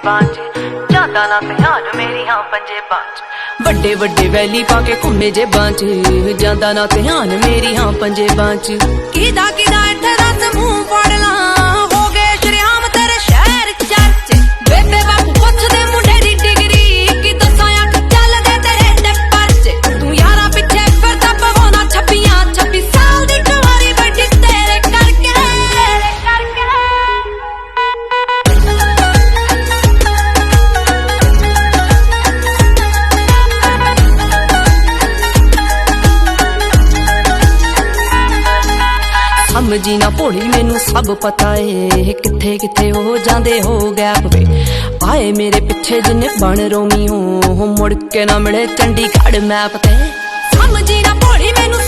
बांच जादा ना ध्यान मेरिया पंजे बांच ਵੱਡੇ ਵੱਡੇ ਵੈਲੀ ਪਾ ਕੇ ਘੁੰਮੇ ਜੇ ਬਾਂਚ ਜਾਂਦਾ ਨਾ ਧਿਆਨ ਮੇਰੀ ਹਾਂ ਪੰਜੇ ਬਾਂਚ ਕਿਦਾ ਇੱਥੇ ਦੱਸ ਮੂੰਹ ਫੜ ਲਾਂ ਹੋ ਗਏ ਸ਼ਰਿਆਮ ਤੇਰੇ ਸ਼ਹਿਰ ਚਰਚੇ ਬੇਬੇ ਬਾਪੂ ਪੁੱਛਦੇ ਮੁੰਡੇ ਦੀ ਡਿਗਰੀ ਕੀ ਦੱਸਾਂ ਅੱਖ ਚੱਲਦੇ ਤੇਰੇ ਤੇ ਪਰਚੇ ਤੂੰ ਯਾਰਾਂ ਪਿੱਛੇ ਫਿਰਦਾ ਪਵਾਉਣਾ 26 ਸਾਲ ਦੀ ਕੁਆਰੀ ਵੱਡੀ ਤੇਰੇ ਕਰਕੇ ਸਮਝੀ ਨਾ ਭੋਲੀ ਮੈਨੂੰ ਸਭ ਪਤਾ ਏ ਕਿੱਥੇ ਕਿੱਥੇ ਹੋ ਜਾਂਦੇ ਹੋ ਗੈਪ ਵੇ ਆਏ ਮੇਰੇ ਪਿੱਛੇ ਜਿੰਨੇ ਬਣ ਰੋਮੀ ਹੋ ਮੁੜ ਕੇ ਨਾ ਮਿਲੇ ਚੰਡੀਗੜ੍ਹ ਮੈਪ ਤੇ ਸਮਝੀ ਨਾ ਭੋਲੀ ਮੈਨੂੰ